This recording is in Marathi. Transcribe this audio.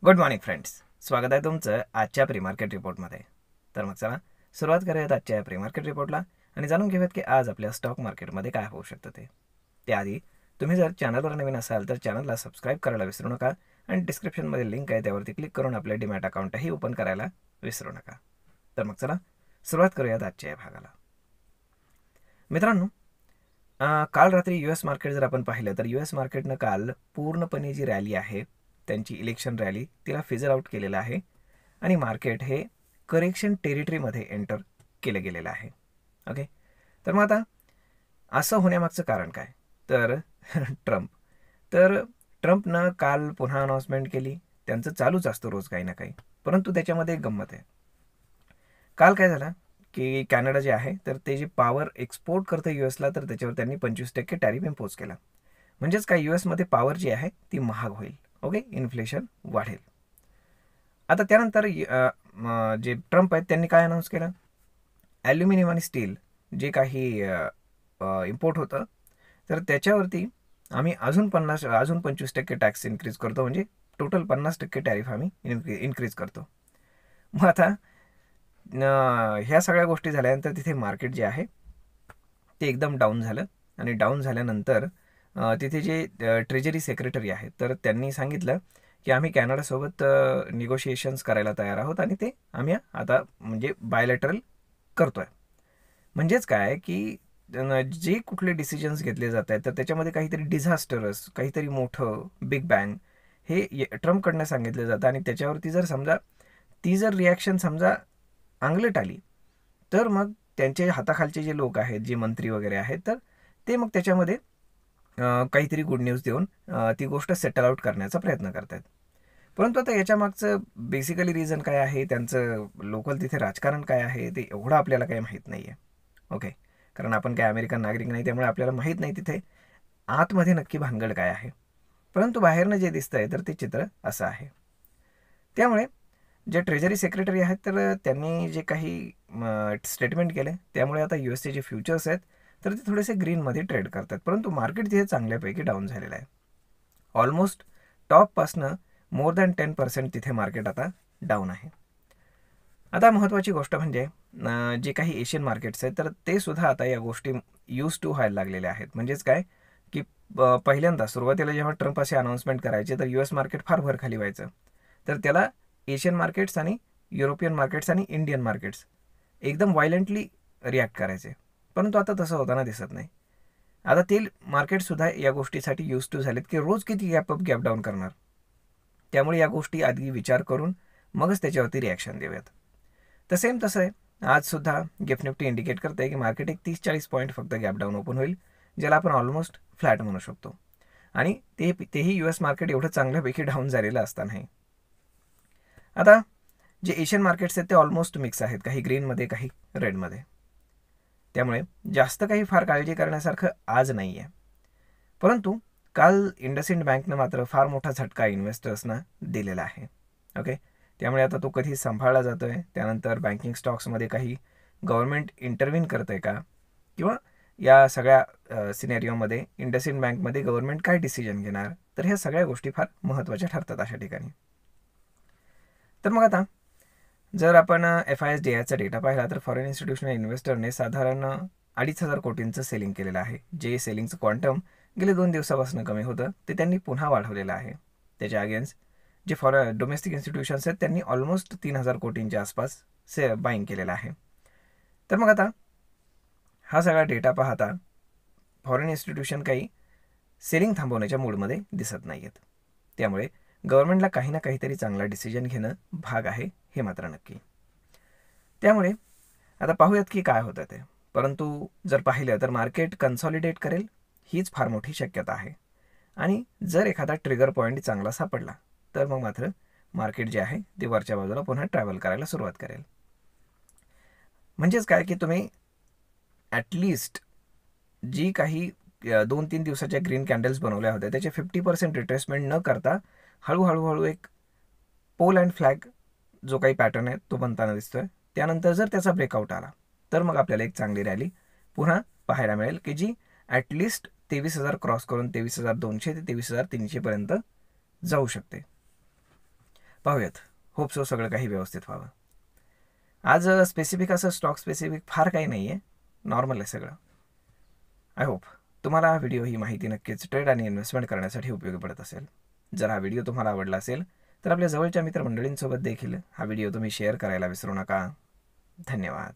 Good morning friends. स्वागत आहे तुमचं आजच्या प्री मार्केट रिपोर्टमध्ये. तर मग चला सुरुवात करूयात आजच्या प्री मार्केट रिपोर्टला आणि जाणून घेऊयात की आज आपल्या स्टॉक मार्केटमध्ये काय होऊ शकतं ते. त्याआधी तुम्ही जर चॅनलवर नवीन असाल तर चॅनलला सबस्क्राईब करायला विसरू नका आणि डिस्क्रिप्शनमध्ये लिंक आहे त्यावरती क्लिक करून आपले डीमॅट अकाउंटही ओपन करायला विसरू नका. तर मग चला सुरुवात करूयात आजच्या या भागाला. मित्रांनो, काल रात्री US मार्केट जर आपण पाहिलं तर US मार्केटनं काल पूर्णपणे जी रॅली आहे त्यांची इलेक्शन रॅली तिला फिजर आउट केलेलं आहे आणि मार्केट हे करेक्शन टेरिटरीमध्ये एंटर केलं गेलेलं आहे. ओके, तर मग आता असं होण्यामागचं कारण काय तर ट्रम्प. तर ट्रम्पनं काल पुन्हा अनाउन्समेंट केली. त्यांचं चालूच असतं रोज काही ना काही, परंतु त्याच्यामध्ये एक गंमत आहे. काल काय झालं की कॅनडा जे आहे तर ते जे पॉवर एक्सपोर्ट करतं US ला तर त्याच्यावर त्यांनी 25% टॅरिफ इम्पोज केला. म्हणजेच काय US मध्ये पॉवर जी आहे ती महाग होईल. ओके, इन्फ्लेशन वाढेल. आता त्यानंतर जे ट्रम्प आहेत त्यांनी काय अनाऊन्स केलं, ॲल्युमिनियम आणि स्टील जे काही इम्पोर्ट होतं तर त्याच्यावरती आम्ही अजून 25% टॅक्स इन्क्रीज करतो, म्हणजे टोटल 50% टॅरिफ आम्ही इन्क्रीज करतो. मग आता ह्या सगळ्या गोष्टी झाल्यानंतर तिथे मार्केट जे आहे ते एकदम डाऊन झालं आणि डाऊन झाल्यानंतर तिथे जे ट्रेजरी सेक्रेटरी आहेत तर त्यांनी सांगितलं की आम्ही कॅनडासोबत निगोशिएशन्स करायला तयार आहोत आणि ते आम्ही आता म्हणजे बायलॅटरल करतोय. म्हणजेच काय की जे कुठले डिसिजन्स घेतले जात आहेत तर त्याच्यामध्ये काहीतरी डिझास्टरस, काहीतरी मोठं बिग बँग हे ट्रम्पकडनं सांगितलं जातं आणि त्याच्यावरती जर समजा ती जर रिॲक्शन समजा अंगलट आली तर मग त्यांचे हाताखालचे जे लोक आहेत, जे मंत्री वगैरे आहेत, तर ते मग त्याच्यामध्ये काहीतरी गुड न्यूज देऊन ती गोष्ट सेटल आउट करण्याचा प्रयत्न करत आहेत. परंतु आता याच्या मागचं बेसिकली रिझन काय आहे, त्यांचं लोकल तिथे राजकारण काय आहे ते एवढं आपल्याला काही माहीत नाही आहे. ओके, कारण आपण काय अमेरिकन नागरिक नाही, त्यामुळे आपल्याला माहीत नाही तिथे आतमध्ये नक्की भानगड काय आहे. परंतु बाहेरनं जे दिसतंय तर ते चित्र असं आहे. त्यामुळे जे ट्रेजरी सेक्रेटरी आहेत तर त्यांनी जे काही स्टेटमेंट केले त्यामुळे आता US जे फ्युचर्स आहेत तर ते थोडेसे ग्रीनमध्ये ट्रेड करतात, परंतु मार्केट तिथे चांगल्यापैकी डाऊन झालेलं आहे. ऑलमोस्ट टॉपपासनं मोर दॅन 10% तिथे मार्केट आता डाऊन आहे. आता महत्त्वाची गोष्ट म्हणजे जे काही एशियन मार्केट्स आहेत तर ते सुद्धा आता या गोष्टी यूज टू व्हायला लागलेल्या आहेत. म्हणजेच काय की पहिल्यांदा सुरुवातीला जेव्हा ट्रम्प असे अनाउन्समेंट करायचे तर US मार्केट फार भर खाली व्हायचं, तर त्याला एशियन मार्केट्स आणि युरोपियन मार्केट्स आणि इंडियन मार्केट्स एकदम व्हायलंटली रिॲक्ट करायचे. परंतु आता तसं होताना दिसत नाही. आता ते मार्केटसुद्धा या गोष्टीसाठी यूज टू झालेत की रोज किती गॅप अप गॅप डाऊन करणार. त्यामुळे या गोष्टी आधी विचार करून मगच त्याच्यावरती रिॲक्शन देऊयात. तर सेम तसं आहे, आजसुद्धा गिफ्ट निफ्टी इंडिकेट करते आहे की मार्केट एक 30-40 पॉईंट फक्त गॅप डाऊन ओपन होईल, ज्याला आपण ऑलमोस्ट फ्लॅट म्हणू शकतो. आणि तेही US मार्केट एवढं चांगल्यापैकी डाऊन झालेलं असतानाही. आता जे एशियन मार्केट्स आहेत ते ऑलमोस्ट मिक्स आहेत, काही ग्रीनमध्ये काही रेडमध्ये. त्यामुळे जास्त काही फार काळजी करण्यासारखं आज नाही आहे. परंतु काल इंडसइंड बँकनं मात्र फार मोठा झटका इन्व्हेस्टर्सना दिलेला आहे. ओके, त्यामुळे आता तो कधी सांभाळला जातो आहे, त्यानंतर बँकिंग स्टॉक्समध्ये काही गव्हर्नमेंट इंटरव्हीन करतं आहे का, किंवा या सगळ्या सिनेरिओमध्ये इंडसइंड बँकमध्ये गव्हर्नमेंट काय डिसिजन घेणार, तर ह्या सगळ्या गोष्टी फार महत्त्वाच्या ठरतात अशा ठिकाणी. तर मग आता जर आपण FISDIचा डेटा पाहिला तर फॉरेन इन्स्टिट्यूशनल इन्व्हेस्टरने साधारण 2,500 कोटींचं सेलिंग केलेलं आहे. जे सेलिंगचं क्वांटम गेले 2 दिवसापासून कमी होतं ते त्यांनी पुन्हा वाढवलेलं आहे. त्याच्या अगेन्स्ट जे डोमेस्टिक इन्स्टिट्यूशन्स आहेत त्यांनी ऑलमोस्ट 3,000 कोटींच्या आसपास बाईंग केलेलं आहे. तर मग आता हा सगळा डेटा पाहता फॉरेन इन्स्टिट्यूशन काही सेलिंग थांबवण्याच्या मूडमध्ये दिसत नाही आहेत. त्यामुळे गव्हर्नमेंटला काही ना काहीतरी चांगला डिसिजन घेणं भाग आहे, हे मात्र नक्की. त्यामुळे आता पाहूयात की काय होतं ते. परंतु जर पाहिलं तर मार्केट कन्सॉलिडेट करेल हीच फार मोठी शक्यता आहे. आणि जर एखादा ट्रिगर पॉईंट चांगला सापडला तर मग मात्र मार्केट जे आहे ते वरच्या बाजूला पुन्हा ट्रॅव्हल करायला सुरुवात करेल. म्हणजेच काय की तुम्ही ॲटलिस्ट जी काही 2-3 दिवसाच्या ग्रीन कॅन्डल्स बनवल्या होत्या त्याचे 50% रिट्रेसमेंट न करता हळूहळू एक पोल अँड फ्लॅग जो काही पॅटर्न आहे तो बनताना दिसतोय. त्यानंतर जर त्याचा ब्रेकआउट आला तर मग आपल्याला एक चांगली रॅली पुन्हा पाहायला मिळेल की जी ॲटलिस्ट 23,000 क्रॉस करून 23,200 ते 23,300 पर्यंत जाऊ शकते. पाहूयात. होप सो सगळं काही व्यवस्थित व्हावं. आज स्पेसिफिक असं स्टॉक स्पेसिफिक फार काही नाही आहे, नॉर्मल आहे सगळं. आय होप तुम्हाला हा व्हिडिओ ही माहिती नक्कीच ट्रेड आणि इन्व्हेस्टमेंट करण्यासाठी उपयोगी पडत असेल. जर हा व्हिडिओ तुम्हाला आवडला असेल तर आपल्या जवळच्या मित्रमंडळींसोबत देखील हा व्हिडिओ तुम्ही शेअर करायला विसरू नका. धन्यवाद.